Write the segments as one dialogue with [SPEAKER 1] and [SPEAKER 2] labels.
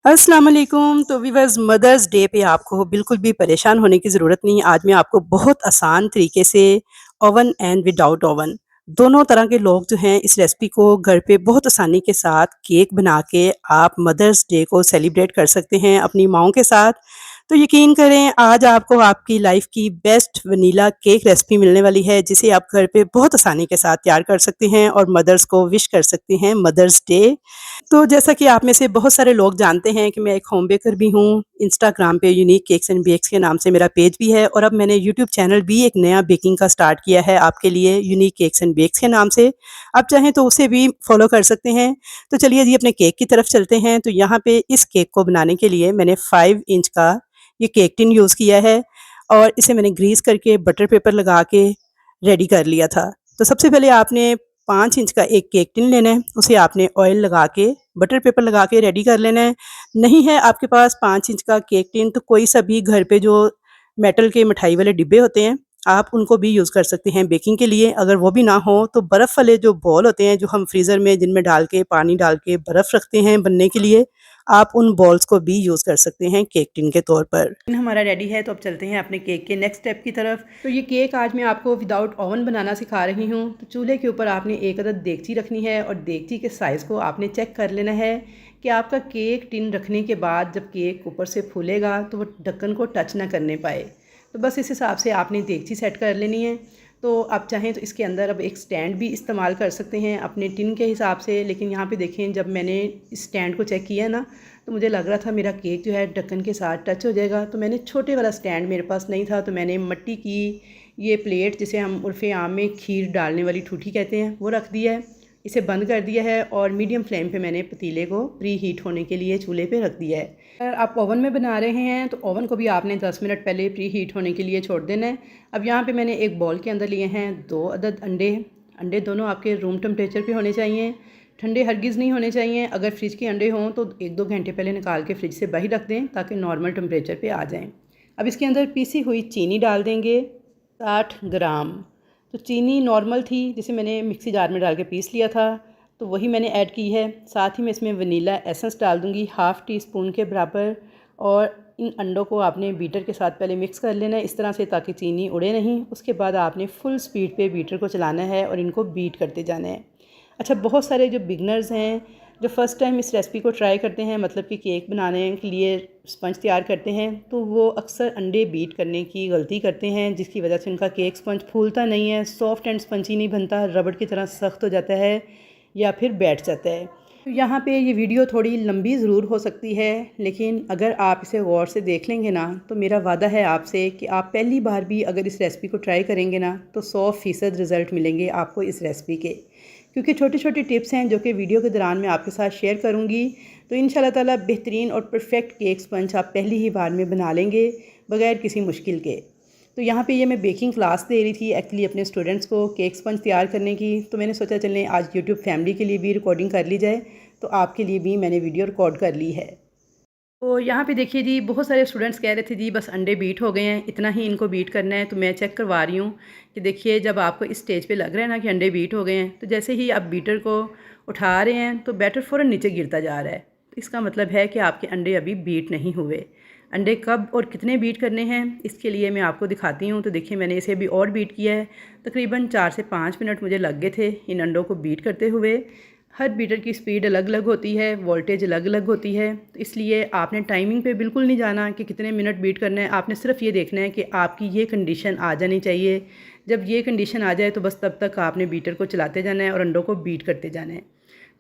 [SPEAKER 1] अस्सलाम वालेकुम। तो व्यूअर्स, मदर्स डे पे आपको बिल्कुल भी परेशान होने की ज़रूरत नहीं। आज मैं आपको बहुत आसान तरीके से ओवन एंड विदाउट ओवन दोनों तरह के लोग जो हैं इस रेसिपी को घर पे बहुत आसानी के साथ केक बना के आप मदर्स डे को सेलिब्रेट कर सकते हैं अपनी माँओं के साथ। तो यकीन करें, आज आपको आपकी लाइफ़ की बेस्ट वनीला केक रेसिपी मिलने वाली है जिसे आप घर पे बहुत आसानी के साथ तैयार कर सकते हैं और मदर्स को विश कर सकते हैं मदर्स डे। तो जैसा कि आप में से बहुत सारे लोग जानते हैं कि मैं एक होम बेकर भी हूँ। इंस्टाग्राम पे यूनिक केक्स एंड बेक्स के नाम से मेरा पेज भी है और अब मैंने यूट्यूब चैनल भी एक नया बेकिंग का स्टार्ट किया है आपके लिए, यूनिक केक्स एंड बेक्स के नाम से। आप चाहें तो उसे भी फॉलो कर सकते हैं। तो चलिए जी अपने केक की तरफ चलते हैं। तो यहाँ पे इस केक को बनाने के लिए मैंने 5 इंच का ये केक टिन यूज़ किया है और इसे मैंने ग्रीस करके बटर पेपर लगा के रेडी कर लिया था। तो सबसे पहले आपने 5 इंच का एक केक टिन लेना है, उसे आपने ऑयल लगा के, बटर पेपर लगा के रेडी कर लेना है। नहीं है आपके पास 5 इंच का केक टिन, तो कोई सा भी घर पे जो मेटल के मिठाई वाले डिब्बे होते हैं, आप उनको भी यूज़ कर सकते हैं बेकिंग के लिए। अगर वो भी ना हो तो बर्फ़ वाले जो बॉल होते हैं, जो हम फ्रीज़र में जिनमें डाल के पानी डाल के बर्फ़ रखते हैं बनने के लिए, आप उन बॉल्स को भी यूज़ कर सकते हैं केक टिन के तौर पर। हमारा रेडी है, तो अब चलते हैं अपने केक के नेक्स्ट स्टेप की तरफ। तो ये केक आज मैं आपको विदाउट ओवन बनाना सिखा रही हूँ। तो चूल्हे के ऊपर आपने एक अदद देगची रखनी है और देगची के साइज़ को आपने चेक कर लेना है कि आपका केक टिन रखने के बाद जब केक ऊपर से फूलेगा तो वो ढक्कन को टच ना करने पाए। तो बस इस हिसाब से आपने देगची सेट कर लेनी है। तो आप चाहें तो इसके अंदर अब एक स्टैंड भी इस्तेमाल कर सकते हैं अपने टिन के हिसाब से। लेकिन यहाँ पे देखें, जब मैंने इस स्टैंड को चेक किया ना, तो मुझे लग रहा था मेरा केक जो है ढक्कन के साथ टच हो जाएगा। तो मैंने छोटे वाला स्टैंड मेरे पास नहीं था, तो मैंने मिट्टी की ये प्लेट, जिसे हम उर्फ़े आम में खीर डालने वाली ठूठी कहते हैं, वो रख दिया है। इसे बंद कर दिया है और मीडियम फ्लेम पे मैंने पतीले को प्री हीट होने के लिए चूल्हे पे रख दिया है। अगर आप ओवन में बना रहे हैं तो ओवन को भी आपने 10 मिनट पहले प्री हीट होने के लिए छोड़ देना है। अब यहाँ पे मैंने एक बॉल के अंदर लिए हैं 2 अदद अंडे। अंडे दोनों आपके रूम टेम्परेचर पे होने चाहिए, ठंडे हरगिज़ नहीं होने चाहिए। अगर फ्रिज के अंडे हों तो 1-2 घंटे पहले निकाल के फ्रिज से बाहर रख दें ताकि नॉर्मल टेम्परेचर पे आ जाएं। अब इसके अंदर पीसी हुई चीनी डाल देंगे 60 ग्राम। तो चीनी नॉर्मल थी, जिसे मैंने मिक्सी जार में डाल के पीस लिया था, तो वही मैंने ऐड की है। साथ ही मैं इसमें वनीला एसेंस डाल दूँगी हाफ़ टी स्पून के बराबर। और इन अंडों को आपने बीटर के साथ पहले मिक्स कर लेना है इस तरह से, ताकि चीनी उड़े नहीं। उसके बाद आपने फुल स्पीड पे बीटर को चलाना है और इनको बीट करते जाना है। अच्छा, बहुत सारे जो बिगनर्स हैं, जो फ़र्स्ट टाइम इस रेसिपी को ट्राई करते हैं, मतलब कि केक बनाने के लिए स्पंज तैयार करते हैं, तो वो अक्सर अंडे बीट करने की गलती करते हैं, जिसकी वजह से उनका केक स्पंज फूलता नहीं है, सॉफ्ट एंड स्पंजी नहीं बनता, रबड़ की तरह सख्त हो जाता है या फिर बैठ जाता है। तो यहाँ पे ये वीडियो थोड़ी लंबी ज़रूर हो सकती है, लेकिन अगर आप इसे गौर से देख लेंगे ना, तो मेरा वादा है आपसे कि आप पहली बार भी अगर इस रेसिपी को ट्राई करेंगे ना, तो 100% रिज़ल्ट मिलेंगे आपको इस रेसिपी के। क्योंकि छोटी छोटी टिप्स हैं जो कि वीडियो के दौरान मैं आपके साथ शेयर करूँगी। तो इंशाल्लाह ताला बेहतरीन और परफेक्ट केक स्पंज आप पहली ही बार में बना लेंगे बग़ैर किसी मुश्किल के। तो यहाँ पे ये मैं बेकिंग क्लास दे रही थी एक्चुअली अपने स्टूडेंट्स को केक स्पंज तैयार करने की। तो मैंने सोचा चलें आज यूट्यूब फैमिली के लिए भी रिकॉर्डिंग कर ली जाए, तो आपके लिए भी मैंने वीडियो रिकॉर्ड कर ली है। तो यहाँ पे देखिए जी, बहुत सारे स्टूडेंट्स कह रहे थे जी बस अंडे बीट हो गए हैं, इतना ही इनको बीट करना है। तो मैं चेक करवा रही हूँ कि देखिए, जब आपको इस स्टेज पे लग रहा है ना कि अंडे बीट हो गए हैं, तो जैसे ही आप बीटर को उठा रहे हैं तो बैटर फ़ौरन नीचे गिरता जा रहा है। तो इसका मतलब है कि आपके अंडे अभी बीट नहीं हुए। अंडे कब और कितने बीट करने हैं, इसके लिए मैं आपको दिखाती हूँ। तो देखिए, मैंने इसे अभी और बीट किया है। तकरीबन 4 से 5 मिनट मुझे लग गए थे इन अंडों को बीट करते हुए। हर बीटर की स्पीड अलग अलग होती है, वोल्टेज अलग अलग होती है, तो इसलिए आपने टाइमिंग पे बिल्कुल नहीं जाना कि कितने मिनट बीट करना है। आपने सिर्फ ये देखना है कि आपकी ये कंडीशन आ जानी चाहिए। जब ये कंडीशन आ जाए तो बस तब तक आपने बीटर को चलाते जाना है और अंडों को बीट करते जाना है।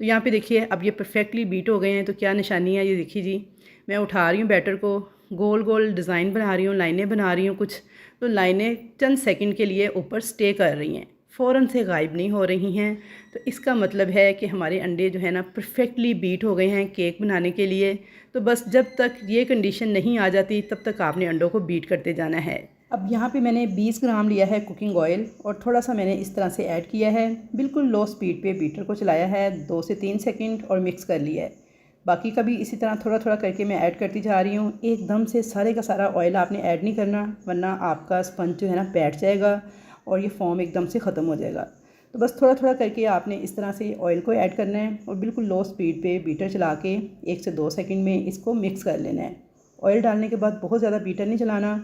[SPEAKER 1] तो यहाँ पे देखिए, अब ये परफेक्टली बीट हो गए हैं। तो क्या निशानी है ये देखिए जी, मैं उठा रही हूँ बैटर को, गोल गोल डिज़ाइन बना रही हूँ, लाइनें बना रही हूँ कुछ। तो लाइनें चंद सेकंड के लिए ऊपर स्टे कर रही हैं, फ़ौरन से गायब नहीं हो रही हैं। तो इसका मतलब है कि हमारे अंडे जो है ना परफेक्टली बीट हो गए हैं केक बनाने के लिए। तो बस जब तक ये कंडीशन नहीं आ जाती तब तक आपने अंडों को बीट करते जाना है। अब यहाँ पे मैंने 20 ग्राम लिया है कुकिंग ऑयल और थोड़ा सा मैंने इस तरह से ऐड किया है। बिल्कुल लो स्पीड पे बीटर को चलाया है 2 से 3 सेकंड और मिक्स कर लिया है। बाकी का भी इसी तरह थोड़ा थोड़ा करके मैं ऐड करती जा रही हूँ। एकदम से सारे का सारा ऑयल आपने ऐड नहीं करना, वरना आपका स्पंज जो है ना बैठ जाएगा और ये फॉर्म एकदम से ख़त्म हो जाएगा। तो बस थोड़ा थोड़ा करके आपने इस तरह से ऑयल को ऐड करना है और बिल्कुल लो स्पीड पे बीटर चला के 1 से 2 सेकंड में इसको मिक्स कर लेना है। ऑयल डालने के बाद बहुत ज़्यादा बीटर नहीं चलाना।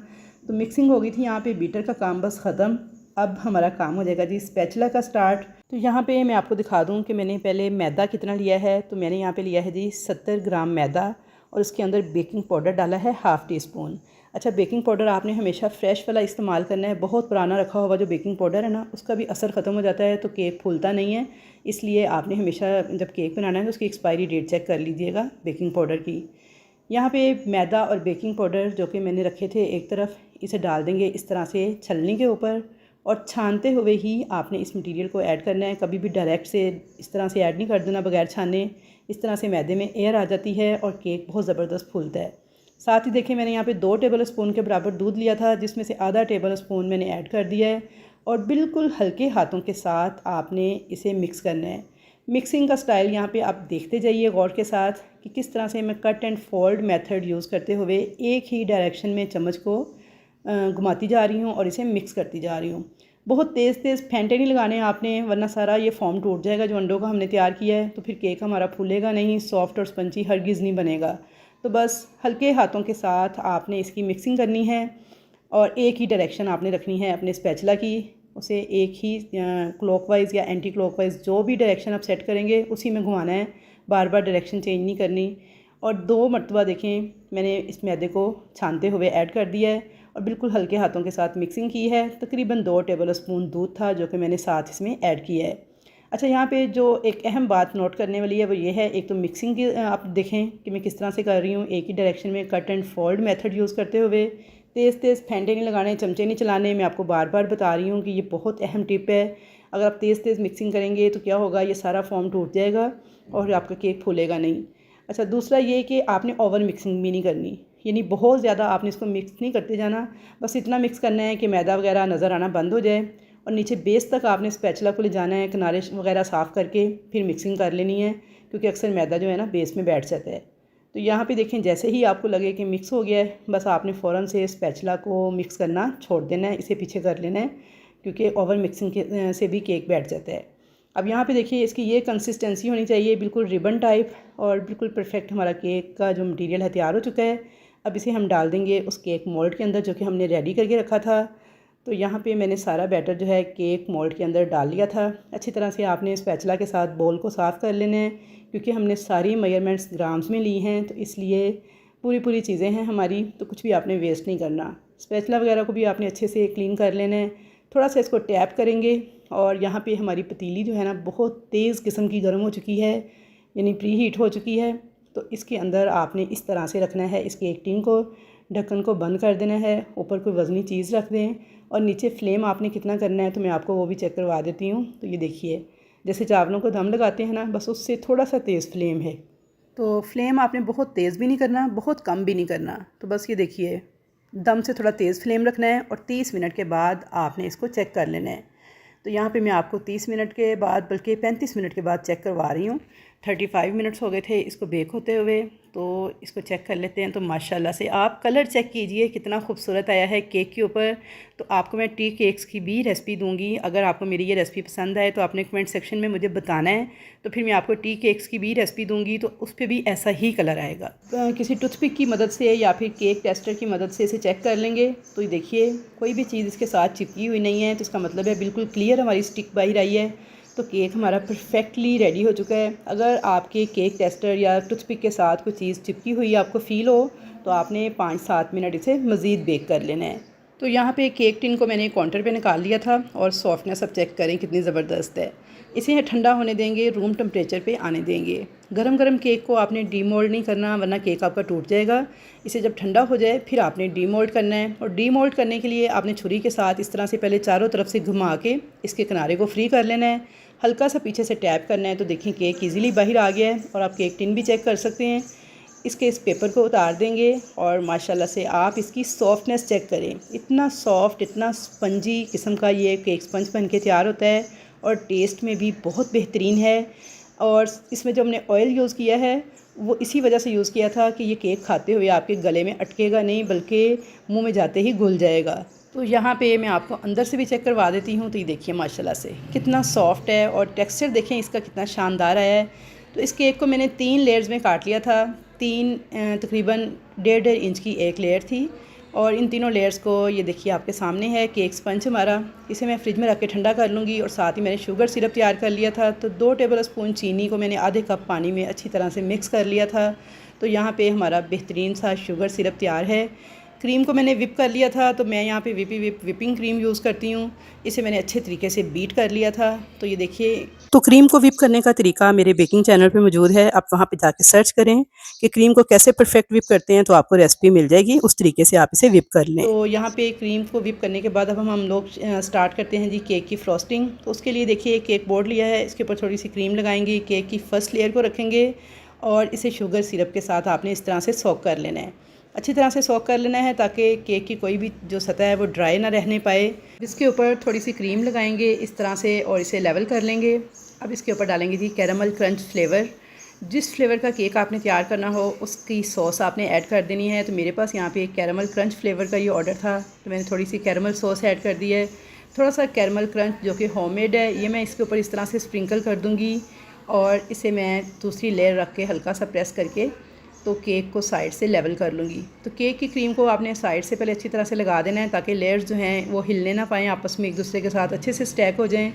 [SPEAKER 1] तो मिक्सिंग हो गई थी यहाँ पे, बीटर का काम बस ख़त्म। अब हमारा काम हो जाएगा जी स्पैचुला का स्टार्ट। तो यहाँ पे मैं आपको दिखा दूँ कि मैंने पहले मैदा कितना लिया है। तो मैंने यहाँ पे लिया है जी 70 ग्राम मैदा और उसके अंदर बेकिंग पाउडर डाला है ½ टी स्पून। अच्छा, बेकिंग पाउडर आपने हमेशा फ्रेश वाला इस्तेमाल करना है। बहुत पुराना रखा हुआ जो बेकिंग पाउडर है ना, उसका भी असर ख़त्म हो जाता है तो केक फूलता नहीं है। इसलिए आपने हमेशा जब केक बनाना है तो उसकी एक्सपायरी डेट चेक कर लीजिएगा बेकिंग पाउडर की। यहाँ पे मैदा और बेकिंग पाउडर जो कि मैंने रखे थे एक तरफ, इसे डाल देंगे इस तरह से छलनी के ऊपर और छानते हुए ही आपने इस मटेरियल को ऐड करना है। कभी भी डायरेक्ट से इस तरह से ऐड नहीं कर देना बगैर छाने। इस तरह से मैदे में एयर आ जाती है और केक बहुत ज़बरदस्त फूलता है। साथ ही देखिए मैंने यहाँ पे 2 टेबल स्पून के बराबर दूध लिया था, जिसमें से आधा टेबल स्पून मैंने ऐड कर दिया है और बिल्कुल हल्के हाथों के साथ आपने इसे मिक्स करना है। मिक्सिंग का स्टाइल यहाँ पे आप देखते जाइए गौर के साथ कि किस तरह से मैं cut and fold method use करते हुए एक ही डायरेक्शन में चम्मच को घुमाती जा रही हूँ और इसे मिक्स करती जा रही हूँ। बहुत तेज़ तेज़ फेंटे नहीं लगाने आपने, वरना सारा ये फॉर्म टूट जाएगा जो अंडों का हमने तैयार किया है। तो फिर केक हमारा फूलेगा नहीं, सॉफ्ट और स्पंजी हरगिज़ नहीं बनेगा। तो बस हल्के हाथों के साथ आपने इसकी मिक्सिंग करनी है और एक ही डायरेक्शन आपने रखनी है अपने स्पैचुला की। उसे एक ही क्लॉकवाइज़ या एंटी क्लॉकवाइज़ जो भी डायरेक्शन आप सेट करेंगे उसी में घुमाना है, बार बार डायरेक्शन चेंज नहीं करनी। और 2 मरतबा देखें मैंने इस मैदे को छानते हुए ऐड कर दिया है और बिल्कुल हल्के हाथों के साथ मिक्सिंग की है। तकरीबन 2 टेबल स्पून दूध था जो कि मैंने साथ इसमें ऐड किया है। अच्छा, यहाँ पे जो एक अहम बात नोट करने वाली है वो ये है, एक तो मिक्सिंग की आप देखें कि मैं किस तरह से कर रही हूँ। एक ही डायरेक्शन में cut and fold method use करते हुए, तेज़ तेज़ फेंटे नहीं लगाने, चमचे नहीं चलाने। मैं आपको बार बार बता रही हूँ कि ये बहुत अहम टिप है। अगर आप तेज़ तेज़ मिक्सिंग करेंगे तो क्या होगा, ये सारा फॉर्म टूट जाएगा और आपका केक फूलेगा नहीं। अच्छा, दूसरा ये कि आपने ओवर मिक्सिंग भी नहीं करनी, यानी बहुत ज़्यादा आपने इसको मिक्स नहीं करते जाना। बस इतना मिक्स करना है कि मैदा वगैरह नज़र आना बंद हो जाए और नीचे बेस तक आपने स्पैचुला को ले जाना है, किनारे वगैरह साफ़ करके फिर मिक्सिंग कर लेनी है, क्योंकि अक्सर मैदा जो है ना बेस में बैठ जाता है। तो यहाँ पे देखें जैसे ही आपको लगे कि मिक्स हो गया है, बस आपने फ़ौरन से स्पैचुला को मिक्स करना छोड़ देना है, इसे पीछे कर लेना है, क्योंकि ओवर मिक्सिंग से भी केक बैठ जाता है। अब यहाँ पे देखिए इसकी ये कंसिस्टेंसी होनी चाहिए, बिल्कुल रिबन टाइप, और बिल्कुल परफेक्ट हमारा केक का जो मटेरियल है तैयार हो चुका है। अब इसे हम डाल देंगे उस केक मोल्ड के अंदर जो कि हमने रेडी करके रखा था। तो यहाँ पे मैंने सारा बैटर जो है केक मोल्ड के अंदर डाल लिया था। अच्छी तरह से आपने स्पैचुला के साथ बोल को साफ़ कर लेना है, क्योंकि हमने सारी मेजरमेंट्स ग्राम्स में ली हैं, तो इसलिए पूरी पूरी चीज़ें हैं हमारी, तो कुछ भी आपने वेस्ट नहीं करना। स्पैचुला वगैरह को भी आपने अच्छे से क्लीन कर लेना है। थोड़ा सा इसको टैप करेंगे और यहाँ पे हमारी पतीली जो है ना बहुत तेज़ किस्म की गर्म हो चुकी है, यानी प्री हीट हो चुकी है। तो इसके अंदर आपने इस तरह से रखना है इस केक टिन को, ढक्कन को बंद कर देना है, ऊपर कोई वज़नी चीज़ रख दें और नीचे फ्लेम आपने कितना करना है तो मैं आपको वो भी चेक करवा देती हूँ। तो ये देखिए जैसे चावलों को दम लगाते हैं ना, बस उससे थोड़ा सा तेज़ फ्लेम है। तो फ्लेम आपने बहुत तेज़ भी नहीं करना, बहुत कम भी नहीं करना। तो बस ये देखिए दम से थोड़ा तेज़ फ्लेम रखना है और 30 मिनट के बाद आपने इसको चेक कर लेना है। तो यहाँ पे मैं आपको 30 मिनट के बाद, बल्कि 35 मिनट के बाद चेक करवा रही हूँ। 35 मिनट्स हो गए थे इसको बेक होते हुए, तो इसको चेक कर लेते हैं। तो माशाल्लाह से आप कलर चेक कीजिए कितना खूबसूरत आया है केक के ऊपर। तो आपको मैं टी केक्स की भी रेसिपी दूंगी, अगर आपको मेरी ये रेसिपी पसंद आए तो आपने कमेंट सेक्शन में मुझे बताना है, तो फिर मैं आपको टी केक्स की भी रेसिपी दूंगी, तो उस पर भी ऐसा ही कलर आएगा। किसी टूथपिक की मदद से या फिर केक टेस्टर की मदद से इसे चेक कर लेंगे। तो ये देखिए कोई भी चीज़ इसके साथ चिपकी हुई नहीं है, तो इसका मतलब है बिल्कुल क्लियर हमारी स्टिक बाहर आई है। तो केक हमारा परफेक्टली रेडी हो चुका है। अगर आपके केक टेस्टर या टूथपिक के साथ कोई चीज़ चिपकी हुई आपको फ़ील हो, तो आपने 5-7 मिनट इसे मज़ीद बेक कर लेना है। तो यहाँ पे केक टिन को मैंने काउंटर पे निकाल लिया था और सॉफ्टनेस अब चेक करें कितनी ज़बरदस्त है। इसे ठंडा होने देंगे, रूम टेम्परेचर पे आने देंगे। गरम गरम केक को आपने डीमोल्ड नहीं करना, वरना केक आपका टूट जाएगा। इसे जब ठंडा हो जाए फिर आपने डीमोल्ड करना है, और डीमोल्ड करने के लिए आपने छुरी के साथ इस तरह से पहले चारों तरफ से घुमा के इसके किनारे को फ्री कर लेना है। हल्का सा पीछे से टैप करना है, तो देखें केक ईज़िली बाहर आ गया है। और आप केक टिन भी चेक कर सकते हैं। इसके इस पेपर को उतार देंगे और माशाल्लाह से आप इसकी सॉफ्टनेस चेक करें, इतना सॉफ्ट, इतना स्पंजी किस्म का ये केक स्पंज बन के तैयार होता है और टेस्ट में भी बहुत बेहतरीन है। और इसमें जो हमने ऑयल यूज़ किया है वो इसी वजह से यूज़ किया था कि ये केक खाते हुए आपके गले में अटकेगा नहीं, बल्कि मुंह में जाते ही घुल जाएगा। तो यहाँ पे मैं आपको अंदर से भी चेक करवा देती हूँ। तो ये देखिए माशाल्लाह से कितना सॉफ्ट है और टेक्सचर देखें इसका कितना शानदार आया है। तो इस केक को मैंने 3 लेयर्स में काट लिया था। 3 तकरीबन 1.5 इंच की एक लेयर थी और इन तीनों लेयर्स को ये देखिए आपके सामने है केक स्पंज हमारा। इसे मैं फ्रिज में रख के ठंडा कर लूँगी और साथ ही मैंने शुगर सिरप तैयार कर लिया था। तो 2 टेबल स्पून चीनी को मैंने आधे कप पानी में अच्छी तरह से मिक्स कर लिया था। तो यहाँ पे हमारा बेहतरीन सा शुगर सिरप तैयार है। क्रीम को मैंने विप कर लिया था। तो मैं यहाँ पे विपिंग क्रीम यूज़ करती हूँ। इसे मैंने अच्छे तरीके से बीट कर लिया था। तो ये देखिए, तो क्रीम को विप करने का तरीका मेरे बेकिंग चैनल पे मौजूद है। आप वहाँ पे जाके सर्च करें कि क्रीम को कैसे परफेक्ट विप करते हैं, तो आपको रेसिपी मिल जाएगी। उस तरीके से आप इसे विप कर लें। तो यहाँ पे क्रीम को विप करने के बाद अब हम लोग स्टार्ट करते हैं जी केक की फ्रॉस्टिंग। तो उसके लिए देखिए केक बोर्ड लिया है, इसके ऊपर थोड़ी सी क्रीम लगाएंगे, केक की फर्स्ट लेयर को रखेंगे और इसे शुगर सिरप के साथ आपने इस तरह से सोक कर लेना है। अच्छी तरह से सोक कर लेना है ताकि केक की कोई भी जो सतह है वो ड्राई ना रहने पाए। इसके ऊपर थोड़ी सी क्रीम लगाएंगे इस तरह से और इसे लेवल कर लेंगे। अब इसके ऊपर डालेंगे जी कैरामल क्रंच फ्लेवर। जिस फ्लेवर का केक आपने तैयार करना हो उसकी सॉस आपने ऐड कर देनी है। तो मेरे पास यहाँ पे कैरामल क्रंच फ्लेवर का ये ऑर्डर था, तो मैंने थोड़ी सी कैरामल सॉस ऐड कर दी है। थोड़ा सा कैरामल क्रंच जो कि होममेड है ये मैं इसके ऊपर इस तरह से स्प्रिंकल कर दूँगी और इसे मैं दूसरी लेयर रख के हल्का सा प्रेस करके तो केक को साइड से लेवल कर लूँगी। तो केक की क्रीम को आपने साइड से पहले अच्छी तरह से लगा देना है ताकि लेयर्स जो हैं वो हिलने ना पाएँ, आपस में एक दूसरे के साथ अच्छे से स्टैक हो जाएं।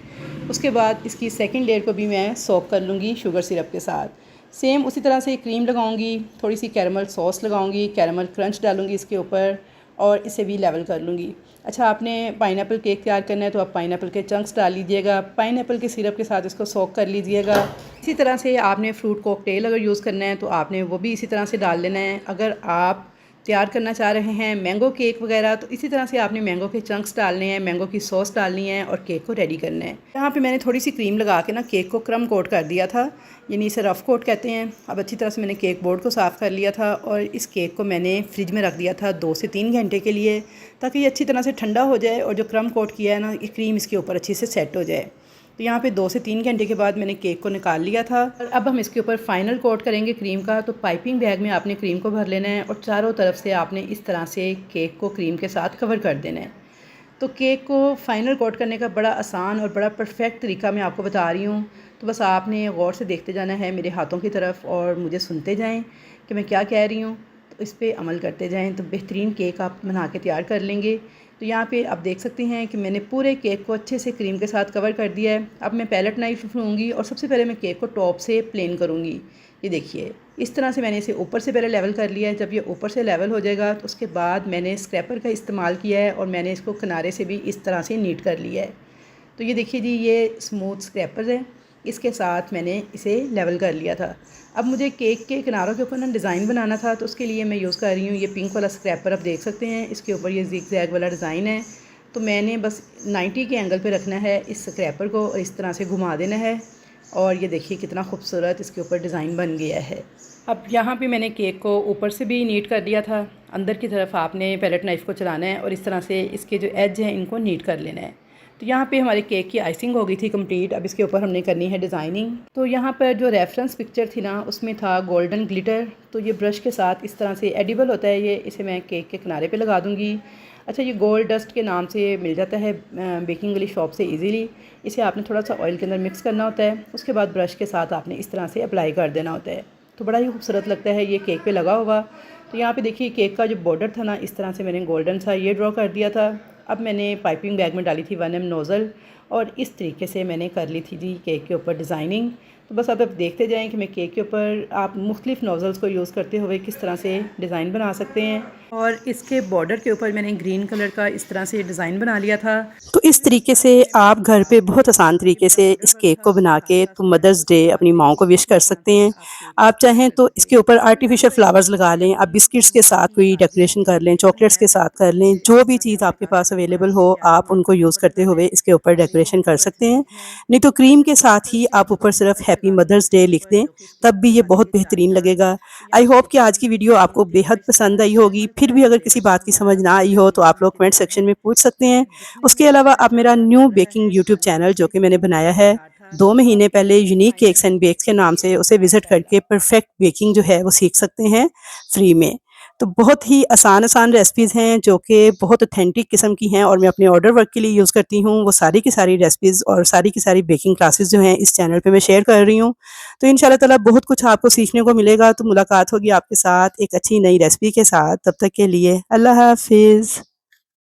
[SPEAKER 1] उसके बाद इसकी सेकंड लेयर को भी मैं सोक कर लूँगी शुगर सिरप के साथ। सेम उसी तरह से क्रीम लगाऊंगी, थोड़ी सी कैरामल सॉस लगाऊंगी, कैरामल क्रंच डालूंगी इसके ऊपर और इसे भी लेवल कर लूँगी। अच्छा, आपने पाइनएप्पल केक तैयार करना है तो आप पाइनएप्पल के चंक्स डाल लीजिएगा, पाइनएप्पल के सिरप के साथ इसको सोक कर लीजिएगा। इसी तरह से आपने फ्रूट कॉकटेल अगर यूज़ करना है तो आपने वो भी इसी तरह से डाल लेना है। अगर आप तैयार करना चाह रहे हैं मैंगो केक वगैरह तो इसी तरह से आपने मैंगो के चंक्स डालने हैं, मैंगो की सॉस डालनी है और केक को रेडी करना है। यहाँ पे मैंने थोड़ी सी क्रीम लगा के ना केक को क्रम कोट कर दिया था, यानी इसे रफ़ कोट कहते हैं। अब अच्छी तरह से मैंने केक बोर्ड को साफ़ कर लिया था और इस केक को मैंने फ्रिज में रख दिया था 2 से 3 घंटे के लिए ताकि ये अच्छी तरह से ठंडा हो जाए और जो क्रम कोट किया है ना ये क्रीम इसके ऊपर अच्छी से सेट हो जाए। तो यहाँ पे 2 से 3 घंटे के बाद मैंने केक को निकाल लिया था और अब हम इसके ऊपर फाइनल कोट करेंगे क्रीम का। तो पाइपिंग बैग में आपने क्रीम को भर लेना है और चारों तरफ से आपने इस तरह से केक को क्रीम के साथ कवर कर देना है। तो केक को फाइनल कोट करने का बड़ा आसान और बड़ा परफेक्ट तरीका मैं आपको बता रही हूँ। तो बस आपने गौर से देखते जाना है मेरे हाथों की तरफ और मुझे सुनते जाएँ कि मैं क्या कह रही हूँ, तो इस पर अमल करते जाएँ तो बेहतरीन केक आप बना के तैयार कर लेंगे। तो यहाँ पे आप देख सकते हैं कि मैंने पूरे केक को अच्छे से क्रीम के साथ कवर कर दिया है। अब मैं पैलेट नाइफ लूँगी और सबसे पहले मैं केक को टॉप से प्लेन करूँगी। ये देखिए इस तरह से मैंने इसे ऊपर से पहले लेवल कर लिया है। जब ये ऊपर से लेवल हो जाएगा तो उसके बाद मैंने स्क्रैपर का इस्तेमाल किया है और मैंने इसको किनारे से भी इस तरह से नीट कर लिया है। तो ये देखिए जी ये स्मूथ स्क्रैपर है, इसके साथ मैंने इसे लेवल कर लिया था। अब मुझे केक के किनारों के ऊपर ना डिज़ाइन बनाना था तो उसके लिए मैं यूज़ कर रही हूँ ये पिंक वाला स्क्रैपर। आप देख सकते हैं इसके ऊपर ये ज़िग ज़ैग वाला डिज़ाइन है। तो मैंने बस 90 के एंगल पे रखना है इस स्क्रैपर को और इस तरह से घुमा देना है और ये देखिए कितना खूबसूरत इसके ऊपर डिज़ाइन बन गया है। अब यहाँ पे मैंने केक को ऊपर से भी नीट कर दिया था, अंदर की तरफ आपने पैलेट नाइफ़ को चलाना है और इस तरह से इसके जो एज हैं इनको नीट कर लेना है। तो यहाँ पे हमारे केक की आइसिंग हो गई थी कंप्लीट। अब इसके ऊपर हमने करनी है डिज़ाइनिंग। तो यहाँ पर जो रेफरेंस पिक्चर थी ना उसमें था गोल्डन ग्लिटर। तो ये ब्रश के साथ इस तरह से एडिबल होता है ये, इसे मैं केक के किनारे पे लगा दूँगी। अच्छा, ये गोल्ड डस्ट के नाम से मिल जाता है बेकिंग वाली शॉप से इजीली। इसे आपने थोड़ा सा ऑयल के अंदर मिक्स करना होता है, उसके बाद ब्रश के साथ आपने इस तरह से अप्लाई कर देना होता है। तो बड़ा ही खूबसूरत लगता है ये केक पे लगा हुआ। तो यहाँ पे देखिए केक का जो बॉर्डर था ना इस तरह से मैंने गोल्डन सा ये ड्रॉ कर दिया था। अब मैंने पाइपिंग बैग में डाली थी 1M नोज़ल और इस तरीके से मैंने कर ली थी जी केक के ऊपर डिज़ाइनिंग। तो बस अब आप देखते जाएं कि मैं केक के ऊपर आप मुख्तलिफ़ नोज़ल्स को यूज़ करते हुए किस तरह से डिज़ाइन बना सकते हैं। और इसके बॉर्डर के ऊपर मैंने ग्रीन कलर का इस तरह से डिज़ाइन बना लिया था। तो इस तरीके से आप घर पे बहुत आसान तरीके से इस केक को बना के तो मदर्स डे अपनी माओ को विश कर सकते हैं। आप चाहें तो इसके ऊपर आर्टिफिशियल फ्लावर्स लगा लें, आप बिस्किट्स के साथ कोई डेकोरेशन कर लें, चॉकलेट्स के साथ कर लें, जो भी चीज़ आपके पास अवेलेबल हो आप उनको यूज़ करते हुए इसके ऊपर डेकोरेशन कर सकते हैं। नहीं तो क्रीम के साथ ही आप ऊपर सिर्फ हैप्पी मदर्स डे लिख दें, तब भी ये बहुत बेहतरीन लगेगा। आई होप कि आज की वीडियो आपको बेहद पसंद आई होगी। फिर भी अगर किसी बात की समझ ना आई हो तो आप लोग कमेंट सेक्शन में पूछ सकते हैं। उसके अलावा आप मेरा न्यू बेकिंग यूट्यूब चैनल जो कि मैंने बनाया है 2 महीने पहले यूनिक केक्स एंड बेक्स के नाम से, उसे विज़िट करके परफेक्ट बेकिंग जो है वो सीख सकते हैं फ्री में। तो बहुत ही आसान-आसान रेसिपीज़ हैं जो कि बहुत ऑथेंटिक किस्म की हैं और मैं अपने ऑर्डर वर्क के लिए यूज़ करती हूँ। वो सारी की सारी रेसिपीज़ और सारी की सारी बेकिंग क्लासेस जो हैं इस चैनल पे मैं शेयर कर रही हूँ। तो इंशाल्लाह ताला बहुत कुछ आपको सीखने को मिलेगा। तो मुलाकात होगी आपके साथ एक अच्छी नई रेसिपी के साथ। तब तक के लिए अल्लाह हाफ़िज़।